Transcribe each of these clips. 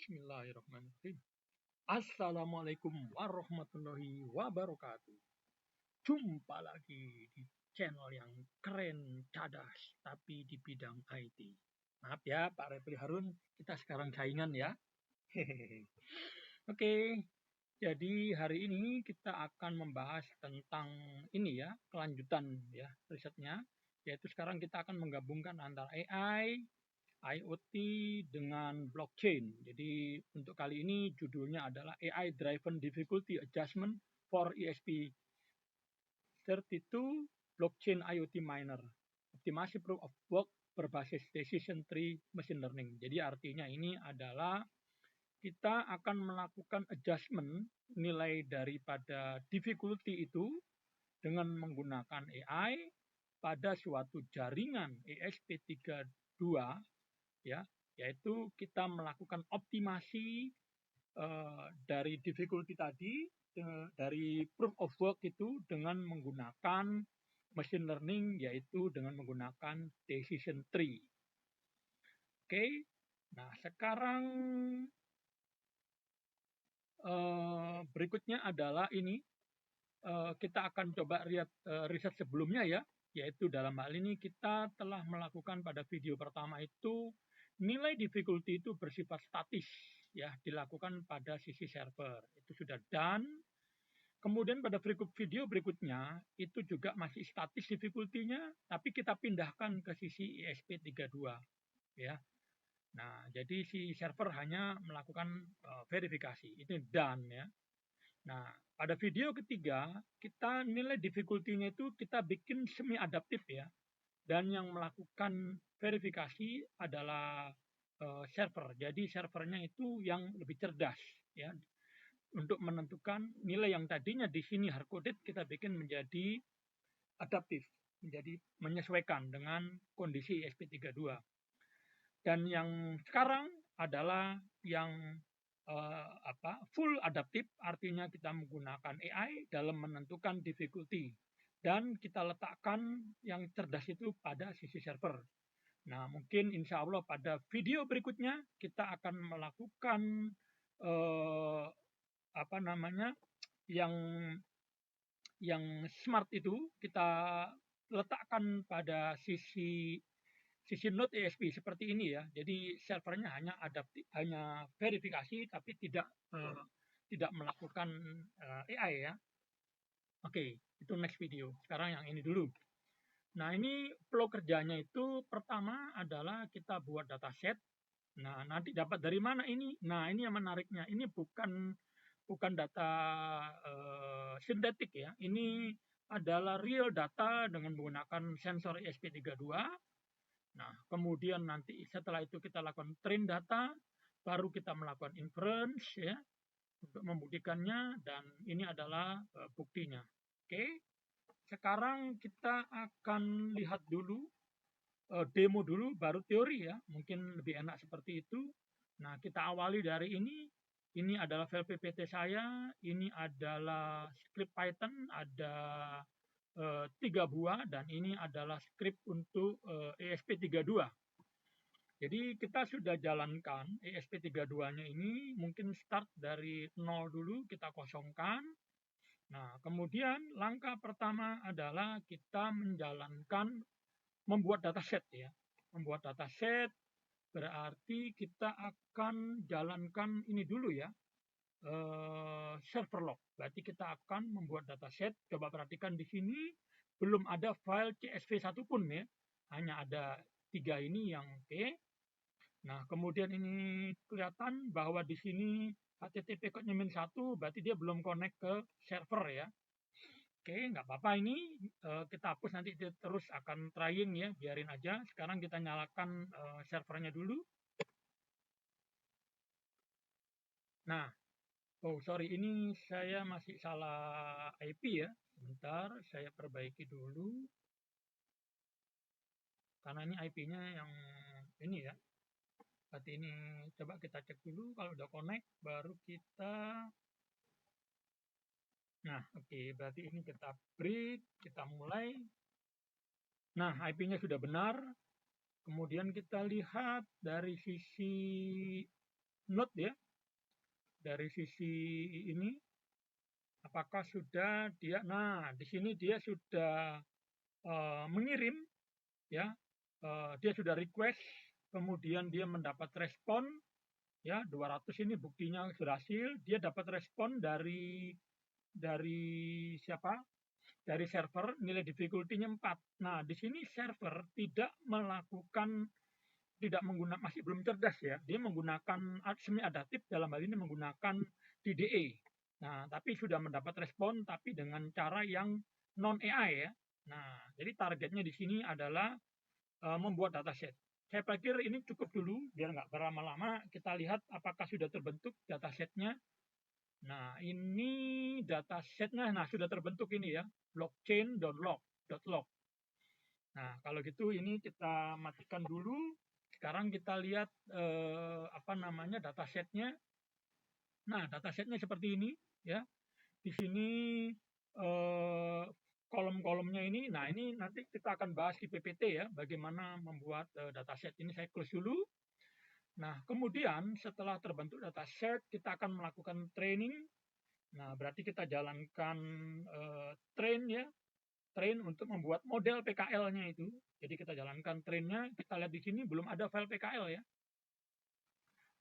Bismillahirrahmanirrahim. Assalamualaikum warahmatullahi wabarakatuh. Jumpa lagi di channel yang keren, cadas, tapi di bidang IT. Maaf ya Pak Repli Harun, kita sekarang saingan ya. Hehehe. Oke, jadi hari ini kita akan membahas tentang ini ya, kelanjutan ya risetnya. Yaitu sekarang kita akan menggabungkan antara AI, IoT dengan blockchain. Jadi untuk kali ini judulnya adalah AI Driven Difficulty Adjustment for ESP32 Blockchain IoT Miner. Optimasi Proof of Work berbasis Decision Tree Machine Learning. Jadi artinya ini adalah kita akan melakukan adjustment nilai daripada difficulty itu dengan menggunakan AI pada suatu jaringan ESP32 ya, yaitu kita melakukan optimasi dari difficulty tadi dari proof of work itu dengan menggunakan machine learning, yaitu dengan menggunakan decision tree. Oke, nah sekarang berikutnya adalah ini kita akan coba lihat riset sebelumnya ya, yaitu dalam hal ini kita telah melakukan pada video pertama itu nilai difficulty itu bersifat statis ya, dilakukan pada sisi server. Itu sudah done. Kemudian pada video berikutnya itu juga masih statis difficulty-nya, tapi kita pindahkan ke sisi ESP32 ya. Nah, jadi si server hanya melakukan verifikasi. Itu done ya. Nah, pada video ketiga kita nilai difficulty-nya itu kita bikin semi adaptif ya. Dan yang melakukan verifikasi adalah server. Jadi servernya itu yang lebih cerdas ya, untuk menentukan nilai yang tadinya di sini hard coded kita bikin menjadi adaptif, menjadi menyesuaikan dengan kondisi ESP32. Dan yang sekarang adalah yang full adaptif, artinya kita menggunakan AI dalam menentukan difficulty. Dan kita letakkan yang cerdas itu pada sisi server. Nah, mungkin insya Allah pada video berikutnya kita akan melakukan yang smart itu kita letakkan pada sisi node ESP seperti ini ya. Jadi servernya hanya adaptif, hanya verifikasi, tapi tidak melakukan AI ya. Oke, itu next video. Sekarang yang ini dulu. Nah, ini flow kerjanya itu pertama adalah kita buat dataset. Nah, nanti dapat dari mana ini? Nah, ini yang menariknya. Ini bukan data sintetik ya. Ini adalah real data dengan menggunakan sensor ESP32. Nah, kemudian nanti setelah itu kita lakukan train data, baru kita melakukan inference ya untuk membuktikannya, dan ini adalah buktinya. Oke. Sekarang kita akan lihat dulu demo dulu, baru teori ya. Mungkin lebih enak seperti itu. Nah, kita awali dari ini. Ini adalah file PPT saya. Ini adalah script Python, ada 3 buah, dan ini adalah script untuk ESP32. Jadi kita sudah jalankan ESP32-nya ini, mungkin start dari 0 dulu, kita kosongkan. Nah, kemudian langkah pertama adalah kita membuat dataset ya. Membuat dataset berarti kita akan jalankan ini dulu ya, server log. Berarti kita akan membuat dataset. Coba perhatikan di sini belum ada file CSV satupun ya, hanya ada 3 ini yang oke. Nah, kemudian ini kelihatan bahwa di sini HTTP code-nya -1, berarti dia belum connect ke server ya. Oke, nggak apa-apa, ini kita hapus, nanti terus akan trying ya, biarin aja. Sekarang kita nyalakan servernya dulu. Nah, sorry, ini saya masih salah IP ya. Sebentar, saya perbaiki dulu. Karena ini IP-nya yang ini ya. Berarti ini coba kita cek dulu, kalau udah connect baru kita. Nah, oke, berarti ini kita break, kita mulai. Nah, IP-nya sudah benar. Kemudian kita lihat dari sisi node ya, dari sisi ini apakah sudah dia, nah di sini dia sudah mengirim ya, dia sudah request, kemudian dia mendapat respon ya, 200 ini buktinya berhasil, dia dapat respon dari siapa? Dari server, nilai difficulty-nya 4. Nah, di sini server tidak menggunakan, masih belum cerdas ya, dia menggunakan semi adaptif, dalam hal ini menggunakan DDE. Nah, tapi sudah mendapat respon, tapi dengan cara yang non AI ya. Nah, jadi targetnya di sini adalah membuat dataset. Saya pikir ini cukup dulu, biar nggak berlama-lama. Kita lihat apakah sudah terbentuk datasetnya. Nah, ini datasetnya, nah sudah terbentuk ini ya, blockchain.log. Nah, kalau gitu ini kita matikan dulu. Sekarang kita lihat datasetnya. Nah, datasetnya seperti ini ya. Di sini kolom-kolomnya ini. Nah, ini nanti kita akan bahas di PPT ya, bagaimana membuat dataset ini. Saya close dulu. Nah, kemudian setelah terbentuk dataset, kita akan melakukan training. Nah, berarti kita jalankan train untuk membuat model PKL-nya itu. Jadi kita jalankan trainnya, kita lihat di sini belum ada file PKL ya.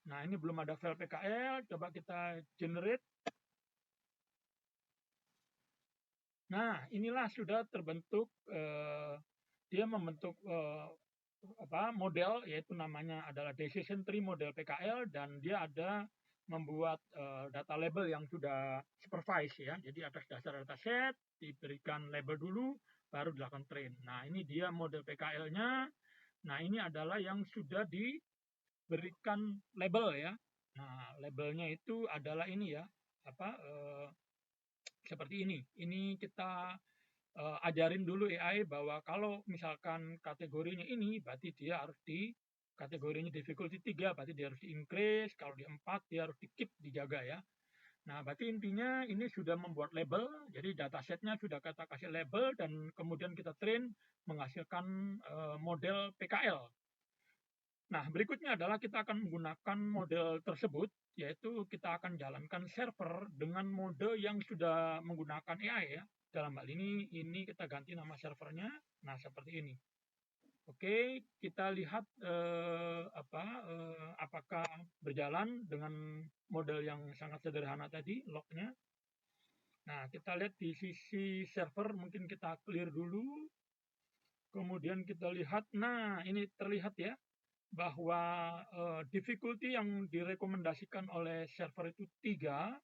Nah, ini belum ada file PKL, coba kita generate. Nah, inilah sudah terbentuk, dia membentuk model, yaitu namanya adalah decision tree model PKL, dan dia ada membuat data label yang sudah supervise ya. Jadi atas dasar dataset diberikan label dulu, baru dilakukan train. Nah, ini dia model PKL-nya. Nah, ini adalah yang sudah diberikan label ya. Nah, labelnya itu adalah ini ya, seperti ini. Ini kita ajarin dulu AI bahwa kalau misalkan kategorinya ini, berarti dia harus kategorinya difficulty 3, berarti dia harus di-increase, kalau di 4 dia harus di-keep, dijaga ya. Nah, berarti intinya ini sudah membuat label, jadi datasetnya sudah kita kasih label, dan kemudian kita train menghasilkan model PKL. Nah, berikutnya adalah kita akan menggunakan model tersebut, yaitu kita akan jalankan server dengan mode yang sudah menggunakan AI ya. Dalam hal ini kita ganti nama servernya. Nah, seperti ini. Oke, kita lihat apakah berjalan dengan model yang sangat sederhana tadi, lognya. Nah, kita lihat di sisi server, mungkin kita clear dulu. Kemudian kita lihat, nah ini terlihat ya, bahwa difficulty yang direkomendasikan oleh server itu 3,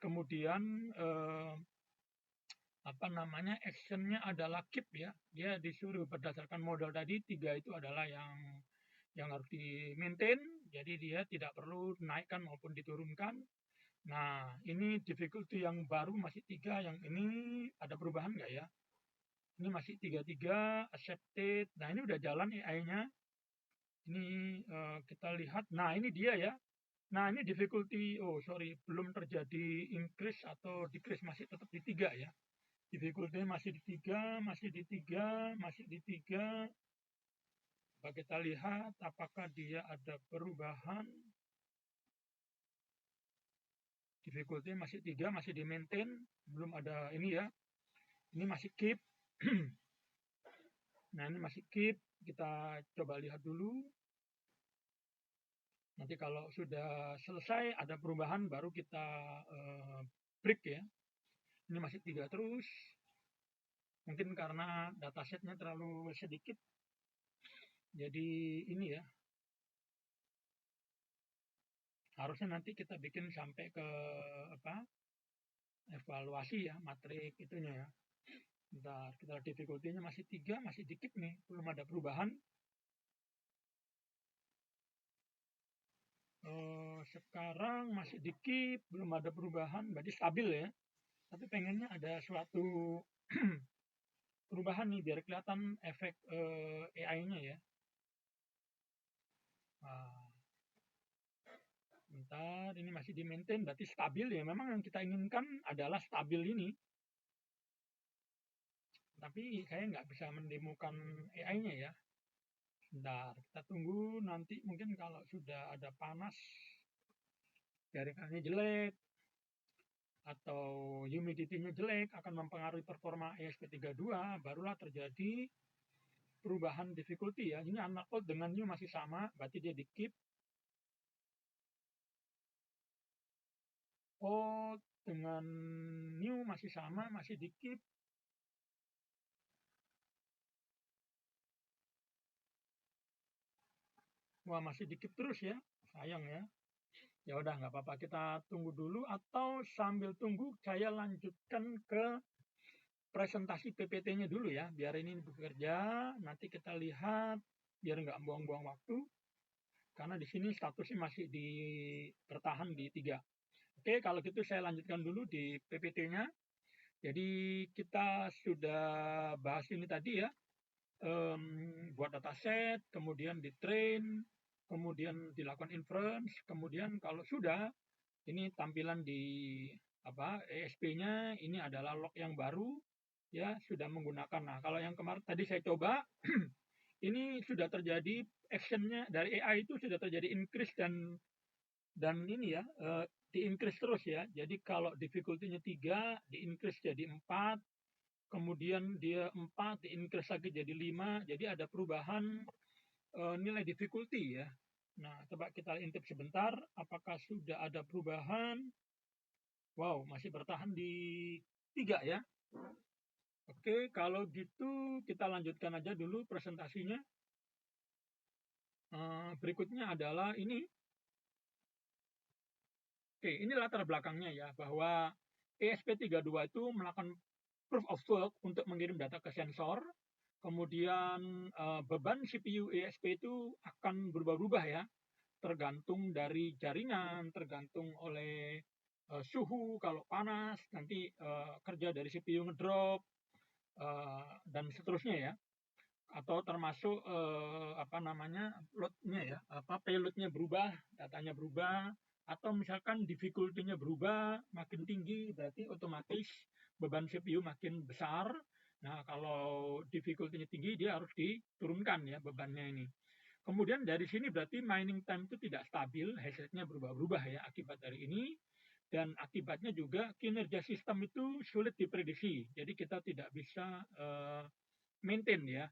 kemudian actionnya adalah keep ya, dia disuruh berdasarkan model tadi, 3 itu adalah yang harus di maintain, jadi dia tidak perlu naikkan maupun diturunkan. Nah, ini difficulty yang baru masih 3, yang ini ada perubahan nggak ya? Ini masih 33, accepted. Nah, ini udah jalan AI-nya. Ini kita lihat, nah ini dia ya. Nah, ini difficulty, belum terjadi increase atau decrease, masih tetap di 3 ya. Difficulty masih di 3, masih di 3, masih di 3. Coba kita lihat apakah dia ada perubahan. Difficulty masih 3, masih di maintain, belum ada ini ya. Ini masih keep. Nah, ini masih keep. Kita coba lihat dulu. Nanti kalau sudah selesai ada perubahan baru kita break ya. Ini masih 3 terus. Mungkin karena datasetnya terlalu sedikit. Jadi ini ya. Harusnya nanti kita bikin sampai ke evaluasi ya, matrik itunya ya. Bentar, kita difficulty-nya masih 3, masih dikit nih, belum ada perubahan. Sekarang masih dikit, belum ada perubahan, berarti stabil ya. Tapi pengennya ada suatu perubahan nih, biar kelihatan efek AI-nya ya. Bentar, ini masih di maintain, berarti stabil ya. Memang yang kita inginkan adalah stabil ini. Tapi saya nggak bisa mendemokan AI-nya ya. Bentar, kita tunggu nanti mungkin kalau sudah ada panas. jaringannya jelek, atau humidity-nya jelek, akan mempengaruhi performa ESP32, barulah terjadi perubahan difficulty ya. Ini anak old dengan new masih sama, berarti dia di keep. Old dengan new masih sama, masih di keep. Wah, masih di keep terus ya, sayang ya. Ya udah nggak apa-apa, kita tunggu dulu, atau sambil tunggu saya lanjutkan ke presentasi PPT-nya dulu ya, biar ini bekerja, nanti kita lihat, biar nggak buang-buang waktu, karena di sini statusnya masih bertahan di 3. Oke, kalau gitu saya lanjutkan dulu di PPT-nya. Jadi kita sudah bahas ini tadi ya, buat dataset, kemudian di train, kemudian dilakukan inference, kemudian kalau sudah, ini tampilan di ESP-nya, ini adalah log yang baru, ya sudah menggunakan. Nah, kalau yang kemarin tadi saya coba, ini sudah terjadi actionnya dari AI itu sudah terjadi increase dan ini ya di increase terus ya. Jadi kalau difficulty-nya 3, di increase jadi 4, kemudian dia 4, di increase lagi jadi 5, jadi ada perubahan nilai difficulty ya. Nah, coba kita intip sebentar, apakah sudah ada perubahan. Wow, masih bertahan di 3 ya. Oke, kalau gitu kita lanjutkan aja dulu presentasinya. Berikutnya adalah ini. Oke, ini latar belakangnya ya, bahwa ESP32 itu melakukan proof of work untuk mengirim data ke sensor. Kemudian beban CPU ESP itu akan berubah-ubah ya, tergantung dari jaringan, tergantung oleh suhu. Kalau panas nanti kerja dari CPU ngedrop, dan seterusnya ya, atau termasuk loadnya ya, payloadnya berubah, datanya berubah, atau misalkan difficulty-nya berubah makin tinggi, berarti otomatis beban CPU makin besar. Nah, kalau difficulty-nya tinggi, dia harus diturunkan ya bebannya ini. Kemudian dari sini berarti mining time itu tidak stabil, hash rate-nya berubah-ubah ya akibat dari ini. Dan akibatnya juga kinerja sistem itu sulit diprediksi. Jadi kita tidak bisa maintain ya.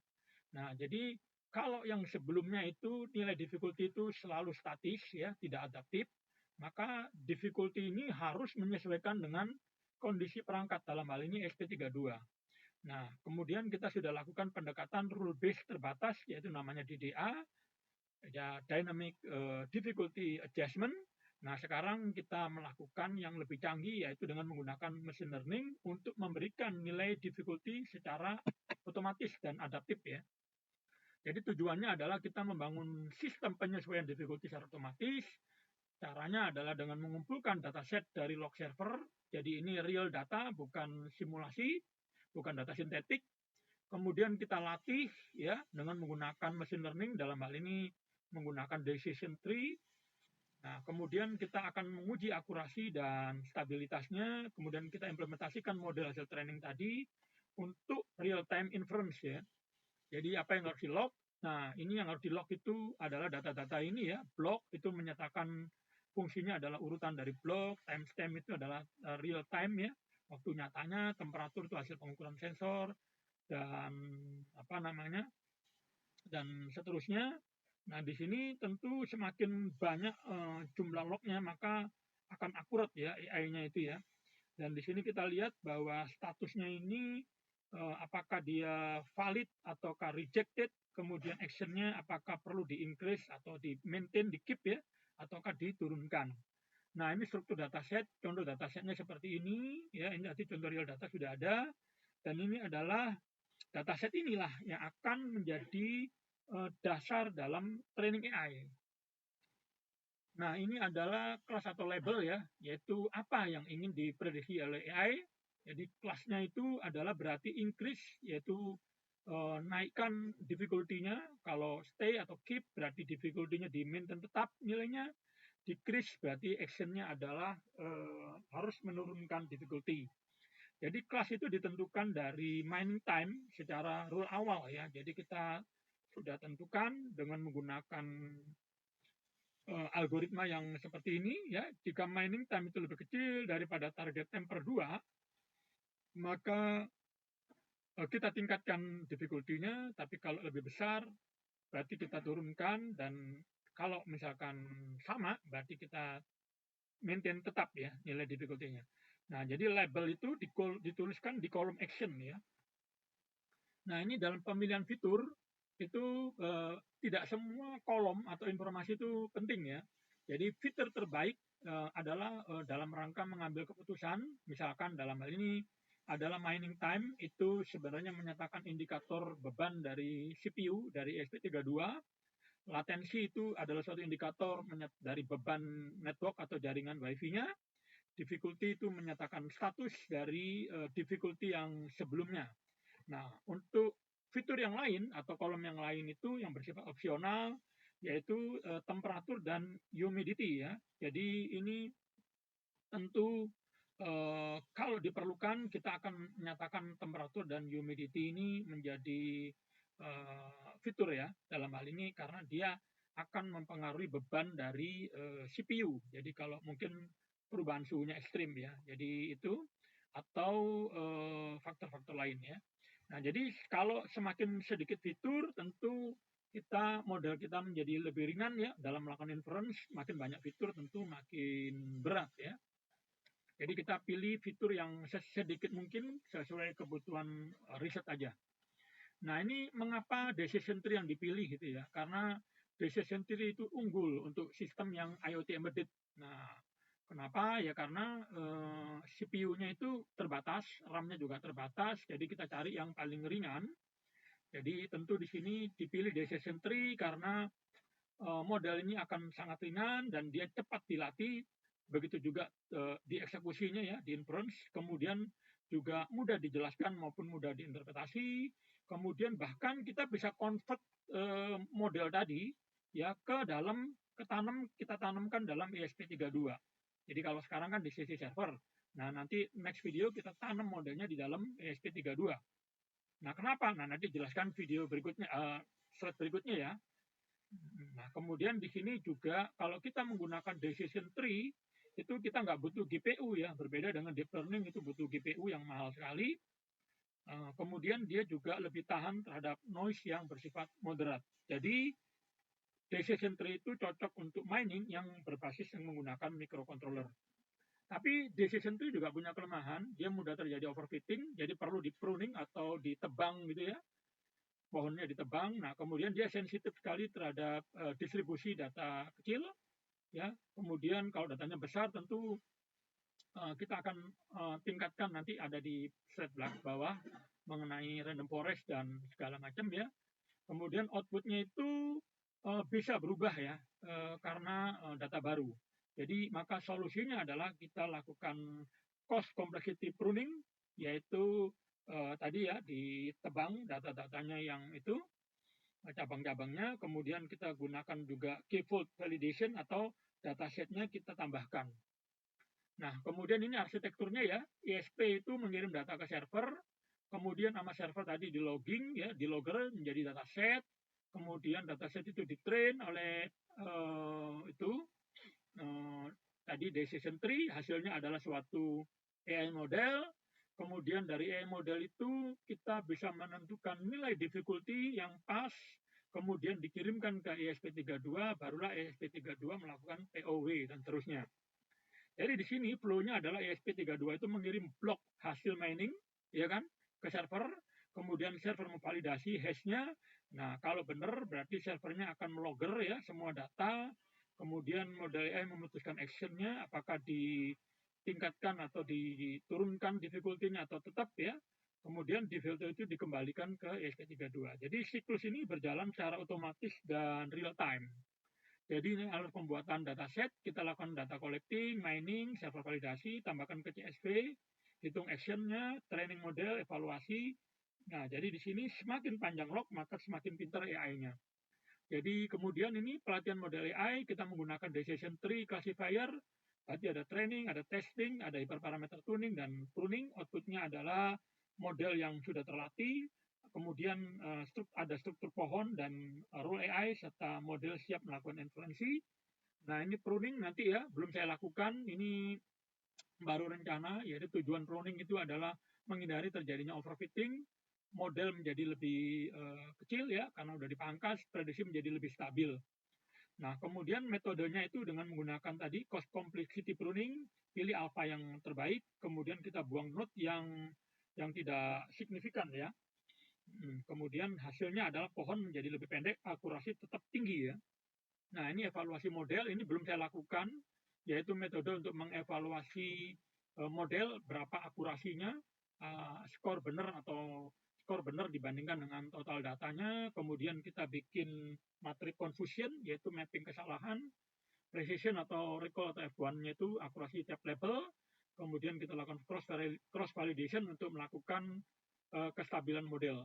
Nah, jadi kalau yang sebelumnya itu nilai difficulty itu selalu statis ya, tidak adaptif, maka difficulty ini harus menyesuaikan dengan kondisi perangkat, dalam hal ini SP32. Nah, kemudian kita sudah lakukan pendekatan rule based terbatas, yaitu namanya DDA, ya, Dynamic Difficulty Adjustment. Nah, sekarang kita melakukan yang lebih canggih, yaitu dengan menggunakan machine learning untuk memberikan nilai difficulty secara otomatis dan adaptif ya. Jadi tujuannya adalah kita membangun sistem penyesuaian difficulty secara otomatis. Caranya adalah dengan mengumpulkan dataset dari log server. Jadi ini real data, bukan simulasi, bukan data sintetik. Kemudian kita latih ya dengan menggunakan machine learning, dalam hal ini menggunakan decision tree. Nah, kemudian kita akan menguji akurasi dan stabilitasnya. Kemudian kita implementasikan model hasil training tadi untuk real time inference ya. Jadi apa yang harus di-log? Nah, ini yang harus di-log itu adalah data-data ini ya. Block itu menyatakan fungsinya adalah urutan dari blok, timestamp itu adalah real time ya. Waktu nyatanya, temperatur itu hasil pengukuran sensor, dan dan seterusnya. Nah, di sini tentu semakin banyak jumlah lognya, maka akan akurat ya AI-nya itu ya. Dan di sini kita lihat bahwa statusnya ini apakah dia valid ataukah rejected, kemudian actionnya apakah perlu di-increase atau di-maintain, di-keep ya, ataukah diturunkan. Nah, ini struktur dataset, contoh datasetnya seperti ini, ya, ini nanti contoh real data sudah ada, dan ini adalah dataset inilah yang akan menjadi dasar dalam training AI. Nah, ini adalah kelas atau label ya, yaitu apa yang ingin diprediksi oleh AI. Jadi kelasnya itu adalah berarti increase, yaitu naikkan difficulty-nya. Kalau stay atau keep berarti difficulty-nya di maintain tetap nilainya. Decrease berarti action-nya adalah harus menurunkan difficulty. Jadi kelas itu ditentukan dari mining time secara rule awal ya. Jadi kita sudah tentukan dengan menggunakan algoritma yang seperti ini ya, jika mining time itu lebih kecil daripada target time per 2, maka kita tingkatkan difficulty-nya, tapi kalau lebih besar berarti kita turunkan, dan kalau misalkan sama berarti kita maintain tetap ya nilai difficulty-nya. Nah, jadi label itu dituliskan di kolom action ya. Nah, ini dalam pemilihan fitur itu tidak semua kolom atau informasi itu penting ya. Jadi fitur terbaik adalah dalam rangka mengambil keputusan, misalkan dalam hal ini adalah mining time, itu sebenarnya menyatakan indikator beban dari CPU, dari ESP32. Latensi itu adalah suatu indikator dari beban network atau jaringan Wi-Fi-nya. Difficulty itu menyatakan status dari difficulty yang sebelumnya. Nah, untuk fitur yang lain atau kolom yang lain itu yang bersifat opsional, yaitu temperatur dan humidity ya. Jadi ini tentu kalau diperlukan kita akan menyatakan temperatur dan humidity ini menjadi fitur ya dalam hal ini, karena dia akan mempengaruhi beban dari CPU. Jadi kalau mungkin perubahan suhunya ekstrim ya. Jadi itu atau faktor-faktor lain ya. Nah, jadi kalau semakin sedikit fitur, tentu model kita menjadi lebih ringan ya dalam melakukan inference. Makin banyak fitur tentu makin berat ya. Jadi kita pilih fitur yang sedikit mungkin sesuai kebutuhan riset aja. Nah, ini mengapa decision tree yang dipilih gitu ya? Karena decision tree itu unggul untuk sistem yang IoT embedded. Nah, kenapa? Ya karena CPU-nya itu terbatas, RAM-nya juga terbatas, jadi kita cari yang paling ringan. Jadi tentu di sini dipilih decision tree karena model ini akan sangat ringan dan dia cepat dilatih, begitu juga dieksekusinya ya, di inference, kemudian juga mudah dijelaskan maupun mudah diinterpretasi, kemudian bahkan kita bisa convert model tadi ya ke dalam kita tanamkan dalam ESP32. Jadi kalau sekarang kan di sisi server, nah nanti next video kita tanam modelnya di dalam ESP32. Nah, kenapa? Nah, nanti jelaskan video berikutnya, slide berikutnya ya. Nah, kemudian di sini juga kalau kita menggunakan decision tree, itu kita nggak butuh GPU ya, berbeda dengan deep learning itu butuh GPU yang mahal sekali. Kemudian dia juga lebih tahan terhadap noise yang bersifat moderat. Jadi decision tree itu cocok untuk mining yang berbasis yang menggunakan microcontroller. Tapi decision tree juga punya kelemahan, dia mudah terjadi overfitting, jadi perlu di pruning atau ditebang gitu ya, pohonnya ditebang. Nah, kemudian dia sensitif sekali terhadap distribusi data kecil, ya. Kemudian kalau datanya besar, tentu kita akan tingkatkan, nanti ada di slide bawah mengenai random forest dan segala macam ya. Kemudian outputnya itu bisa berubah ya karena data baru. Jadi maka solusinya adalah kita lakukan cost complexity pruning, yaitu tadi ya ditebang data-datanya yang itu cabang-cabangnya, kemudian kita gunakan juga key-fold validation atau datasetnya kita tambahkan. Nah, kemudian ini arsitekturnya ya, ISP itu mengirim data ke server, kemudian nama server tadi di logging ya, di logger menjadi dataset, kemudian dataset itu ditrain oleh tadi decision tree, hasilnya adalah suatu AI model. Kemudian dari AI model itu kita bisa menentukan nilai difficulty yang pas, kemudian dikirimkan ke ESP32, barulah ESP32 melakukan POW dan seterusnya. Jadi di sini flow-nya adalah ESP32 itu mengirim blok hasil mining, ya kan, ke server, kemudian server memvalidasi hash-nya. Nah, kalau benar berarti servernya akan melogger ya semua data, kemudian model AI memutuskan action-nya, apakah ditingkatkan atau diturunkan difficulty-nya atau tetap ya. Kemudian difficulty itu dikembalikan ke ESP32. Jadi siklus ini berjalan secara otomatis dan real time. Jadi ini alur pembuatan dataset, kita lakukan data collecting, mining, server validasi, tambahkan ke CSV, hitung actionnya, training model, evaluasi. Nah, jadi di sini semakin panjang log, maka semakin pintar AI-nya. Jadi kemudian ini pelatihan model AI, kita menggunakan decision tree classifier, berarti ada training, ada testing, ada hyperparameter tuning, dan pruning. Outputnya adalah model yang sudah terlatih, kemudian ada struktur pohon dan rule AI, serta model siap melakukan inferensi. Nah, ini pruning nanti ya, belum saya lakukan. Ini baru rencana, yaitu tujuan pruning itu adalah menghindari terjadinya overfitting, model menjadi lebih kecil ya, karena udah dipangkas, prediksi menjadi lebih stabil. Nah, kemudian metodenya itu dengan menggunakan tadi cost complexity pruning, pilih alpha yang terbaik, kemudian kita buang node yang tidak signifikan ya. Kemudian hasilnya adalah pohon menjadi lebih pendek, akurasi tetap tinggi ya. Nah, ini evaluasi model, ini belum saya lakukan, yaitu metode untuk mengevaluasi model, berapa akurasinya, skor benar atau skor benar dibandingkan dengan total datanya, kemudian kita bikin matrik confusion, yaitu mapping kesalahan, precision atau recall atau F1-nya itu akurasi tiap level, kemudian kita lakukan cross validation untuk melakukan kestabilan model.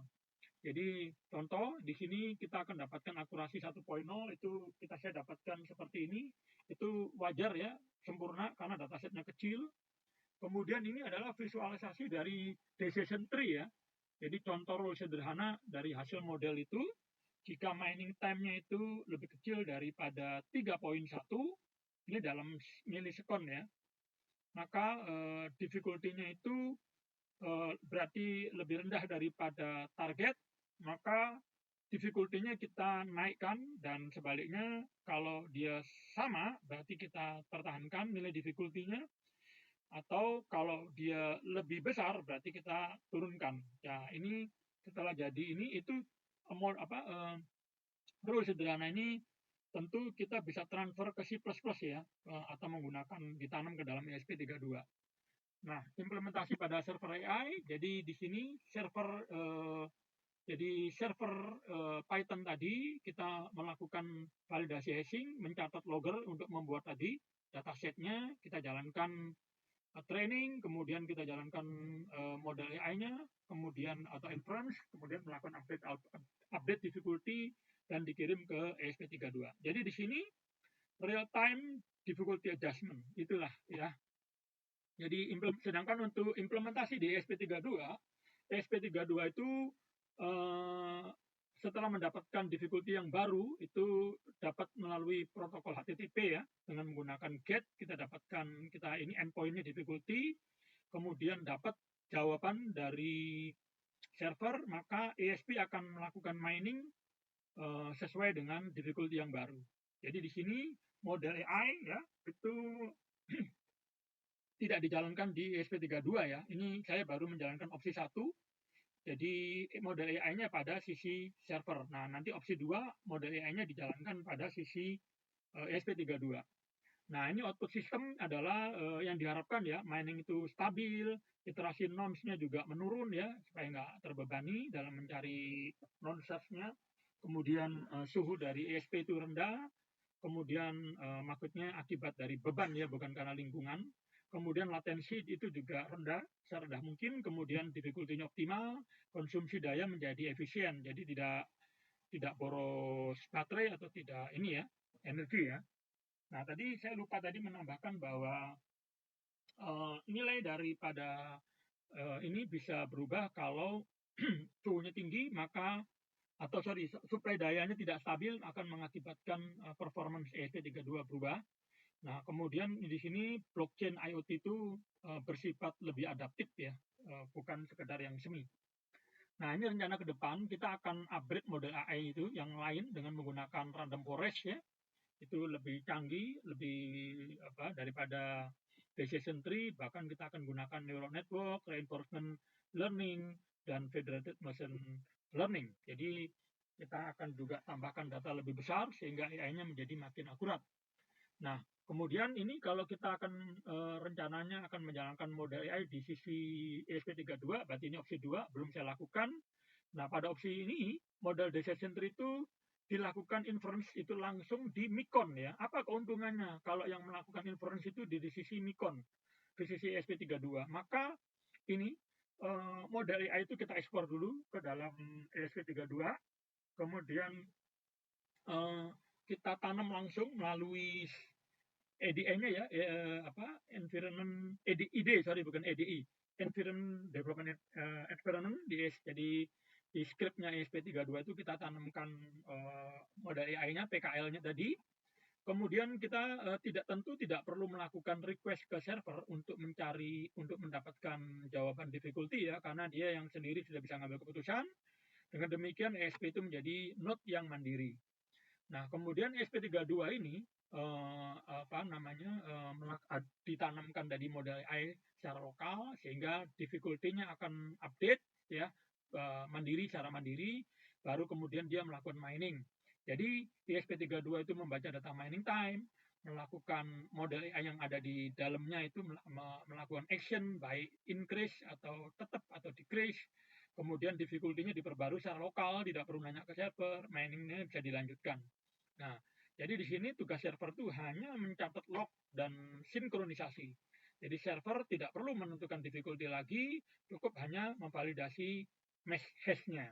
Jadi contoh di sini kita akan dapatkan akurasi 1.0 itu saya dapatkan seperti ini, itu wajar ya, sempurna karena datasetnya kecil. Kemudian ini adalah visualisasi dari decision tree ya. Jadi contoh rule sederhana dari hasil model itu, jika mining time-nya itu lebih kecil daripada 3.1, ini dalam milisekon ya, maka difficulty-nya itu berarti lebih rendah daripada target, maka difficulty-nya kita naikkan, dan sebaliknya kalau dia sama berarti kita pertahankan nilai difficulty-nya, atau kalau dia lebih besar berarti kita turunkan. Ya, ini setelah jadi ini itu rule sederhana ini tentu kita bisa transfer ke C++ ya, atau menggunakan ditanam ke dalam ESP32. Nah, implementasi pada server AI, jadi di sini server Python tadi kita melakukan validasi hashing, mencatat logger untuk membuat tadi datasetnya, kita jalankan training, kemudian kita jalankan model AI-nya, kemudian atau inference, kemudian melakukan update difficulty dan dikirim ke ESP32. Jadi di sini real time difficulty adjustment, itulah ya. Jadi sedangkan untuk implementasi di ESP32 itu setelah mendapatkan difficulty yang baru itu dapat melalui protokol HTTP ya, dengan menggunakan GET kita ini endpoint-nya difficulty, kemudian dapat jawaban dari server, maka ESP akan melakukan mining sesuai dengan difficulty yang baru. Jadi di sini model AI ya itu tidak dijalankan di ESP32 ya. Ini saya baru menjalankan opsi 1. Jadi model AI-nya pada sisi server. Nah, nanti opsi 2 model AI-nya dijalankan pada sisi ESP32. Nah, ini output system adalah yang diharapkan ya, mining itu stabil, iterasi norms-nya juga menurun ya, supaya nggak terbebani dalam mencari non-search-nya. Kemudian suhu dari ESP itu rendah, kemudian maksudnya akibat dari beban ya, bukan karena lingkungan. Kemudian latensi itu juga rendah, serendah mungkin, kemudian difficulty-nya optimal, konsumsi daya menjadi efisien, jadi tidak boros baterai atau tidak ini ya, energi ya. Nah, tadi saya lupa tadi menambahkan bahwa nilai daripada ini bisa berubah kalau suhunya tinggi, maka supply dayanya tidak stabil akan mengakibatkan performance ESP32 berubah. Nah, kemudian di sini blockchain IoT itu bersifat lebih adaptif ya, bukan sekedar yang semi. Nah, ini rencana ke depan kita akan upgrade model AI itu yang lain dengan menggunakan random forest ya. Itu lebih canggih, lebih daripada decision tree, bahkan kita akan gunakan neural network, reinforcement learning, dan federated machine learning. Jadi kita akan juga tambahkan data lebih besar sehingga AI-nya menjadi makin akurat. Nah, kemudian ini kalau kita akan rencananya akan menjalankan model AI di sisi ESP32, berarti ini opsi 2, belum saya lakukan. Nah, pada opsi ini, model decision tree itu dilakukan inference itu langsung di Micon ya. Apa keuntungannya kalau yang melakukan inference itu di sisi Micon, di sisi ESP32? Maka ini model AI itu kita ekspor dulu ke dalam ESP32, kemudian kita tanam langsung melalui EDI-nya ya, environment EDI, bukan EDI, environment development environment. Jadi di scriptnya ESP32 itu kita tanamkan model AI-nya, PKL-nya tadi. Kemudian kita tidak perlu melakukan request ke server untuk mendapatkan jawaban difficulty ya, karena dia yang sendiri sudah bisa ngambil keputusan. Dengan demikian ESP itu menjadi node yang mandiri. Nah, kemudian ESP32 ini ditanamkan dari model AI secara lokal sehingga difficulty-nya akan update ya mandiri secara mandiri, baru kemudian dia melakukan mining. Jadi ESP32 itu membaca data mining time, melakukan model AI yang ada di dalamnya itu melakukan action baik increase atau tetap atau decrease. Kemudian difficulty-nya diperbarui secara lokal, tidak perlu nanya ke server, mining-nya bisa dilanjutkan. Nah, jadi di sini tugas server itu hanya mencatat log dan sinkronisasi. Jadi server tidak perlu menentukan difficulty lagi, cukup hanya memvalidasi mesh hash-nya.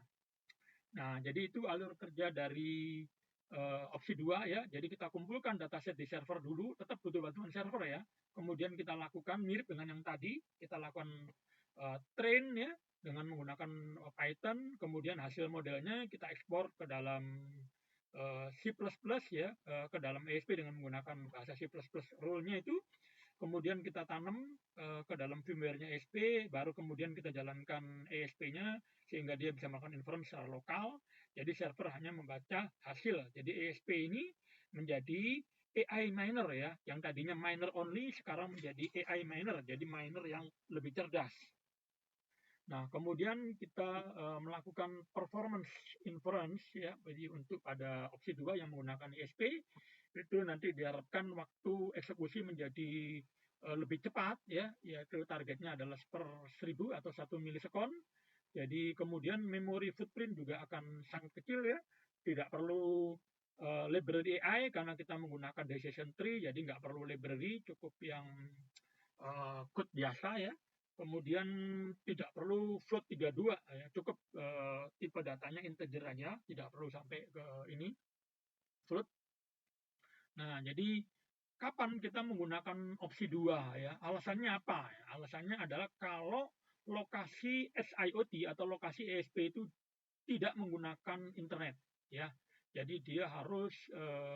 Nah, jadi itu alur kerja dari opsi 2 ya. Jadi kita kumpulkan dataset di server dulu, tetap butuh bantuan server ya. Kemudian kita lakukan mirip dengan yang tadi, kita lakukan train ya dengan menggunakan Python, kemudian hasil modelnya kita ekspor ke dalam C++ ya, ke dalam ESP dengan menggunakan bahasa C++ rule-nya itu, kemudian kita tanam ke dalam firmware-nya ESP, baru kemudian kita jalankan ESP-nya sehingga dia bisa melakukan inference secara lokal. Jadi server hanya membaca hasil. Jadi ESP ini menjadi AI miner ya, yang tadinya miner only sekarang menjadi AI miner, jadi miner yang lebih cerdas. Nah, kemudian kita melakukan performance inference ya, jadi untuk pada opsi 2 yang menggunakan ESP itu nanti diharapkan waktu eksekusi menjadi lebih cepat ya, yaitu targetnya adalah per 1000 atau 1 milisekon. Jadi kemudian memory footprint juga akan sangat kecil ya, tidak perlu library AI karena kita menggunakan decision tree, jadi nggak perlu library, cukup yang code biasa ya. Kemudian tidak perlu float 32 ya, cukup tipe datanya integer aja, tidak perlu sampai ke ini float. Nah, jadi kapan kita menggunakan opsi 2 ya? Alasannya apa? Alasannya adalah kalau lokasi SIoT atau lokasi ESP itu tidak menggunakan internet ya. Jadi dia harus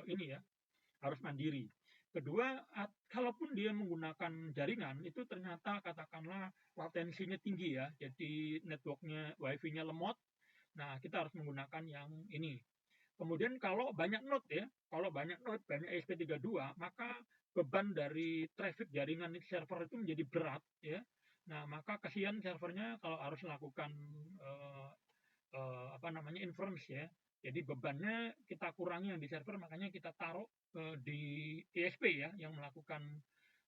ini ya, harus mandiri. Kedua, kalaupun dia menggunakan jaringan, itu ternyata katakanlah latensinya tinggi ya, jadi networknya wifi-nya lemot. Nah, kita harus menggunakan yang ini. Kemudian kalau banyak node ya, kalau banyak node, banyak ESP32, maka beban dari traffic jaringan server itu menjadi berat ya. Nah, maka kasihan servernya kalau harus melakukan inference ya. Jadi bebannya kita kurangi yang di server, makanya kita taruh di ESP ya, yang melakukan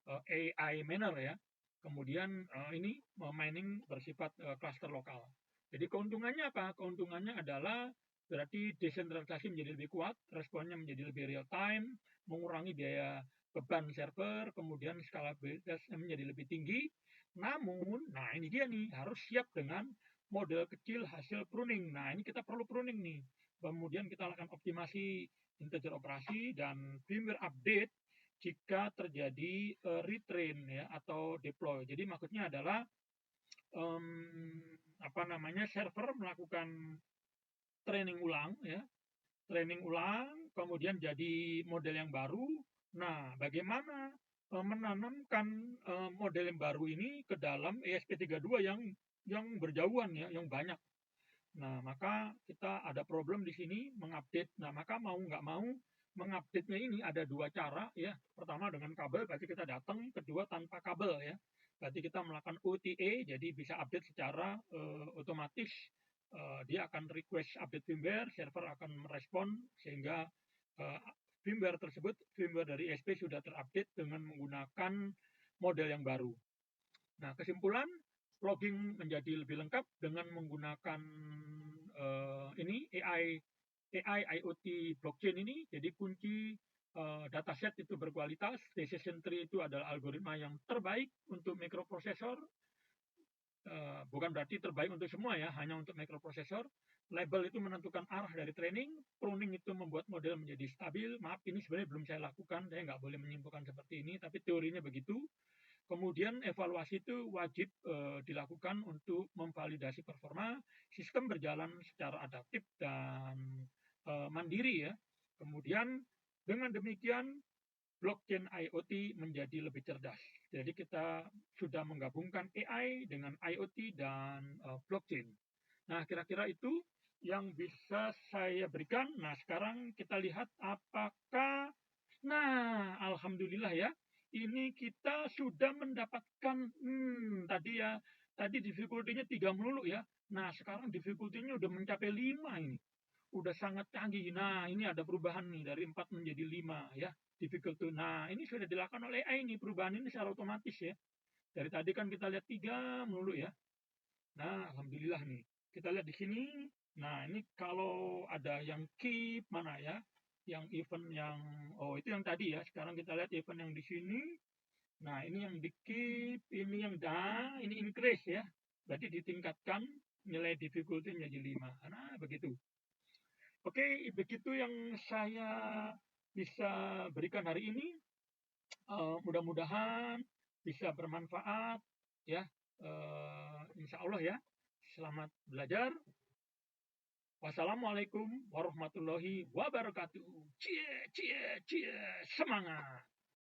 AI miner ya. Kemudian ini mining bersifat cluster lokal. Jadi keuntungannya apa? Keuntungannya adalah berarti desentralisasi menjadi lebih kuat, responnya menjadi lebih real time, mengurangi biaya beban server, kemudian skalabilitasnya menjadi lebih tinggi. Namun, nah ini dia nih, harus siap dengan model kecil hasil pruning. Nah, ini kita perlu pruning nih. Kemudian kita lakukan optimasi integer operasi dan firmware update jika terjadi retrain ya atau deploy. Jadi maksudnya adalah server melakukan training ulang ya, training ulang, kemudian jadi model yang baru. Nah, bagaimana menanamkan model yang baru ini ke dalam ESP32 yang berjauhan ya, yang banyak. Nah, maka kita ada problem di sini mengupdate. Nah, maka mau nggak mau mengupdate-nya ini ada dua cara ya. Pertama dengan kabel, berarti kita datang. Kedua tanpa kabel ya. Berarti kita melakukan OTA, jadi bisa update secara otomatis. Dia akan request update firmware, server akan merespon sehingga firmware tersebut, firmware dari ESP sudah terupdate dengan menggunakan model yang baru. Nah, kesimpulan logging menjadi lebih lengkap dengan menggunakan ini AI IoT blockchain ini. Jadi kunci dataset itu berkualitas, decision tree itu adalah algoritma yang terbaik untuk mikroprosesor. Bukan berarti terbaik untuk semua ya, hanya untuk mikroprosesor. Label itu menentukan arah dari training, pruning itu membuat model menjadi stabil. Maaf, ini sebenarnya belum saya lakukan, saya nggak boleh menyimpulkan seperti ini, tapi teorinya begitu. Kemudian evaluasi itu wajib dilakukan untuk memvalidasi performa. Sistem berjalan secara adaptif dan mandiri ya. Kemudian Dengan demikian, blockchain IoT menjadi lebih cerdas. Jadi kita sudah menggabungkan AI dengan IoT dan blockchain. Nah, kira-kira itu yang bisa saya berikan. Nah, sekarang kita lihat apakah, nah, alhamdulillah ya, ini kita sudah mendapatkan, tadi difficulty-nya 3 melulu ya. Nah, sekarang difficulty-nya udah mencapai 5 ini. Udah sangat canggih. Nah, ini ada perubahan nih dari 4 menjadi 5 ya, difficulty. Nah, ini sudah dilakukan oleh AI ini, perubahan ini secara otomatis ya. Dari tadi kan kita lihat 3 melulu ya. Nah, alhamdulillah nih. Kita lihat di sini. Nah, ini kalau ada yang keep mana ya? Yang event yang oh itu yang tadi ya. Sekarang kita lihat event yang di sini. Nah, ini yang di keep, ini yang ini increase ya. Berarti ditingkatkan nilai difficulty menjadi 5. Nah, begitu. Oke, begitu yang saya bisa berikan hari ini. Mudah-mudahan bisa bermanfaat ya. Insya Allah ya. Selamat belajar. Wassalamualaikum warahmatullahi wabarakatuh. Cie, cie, cie, semangat.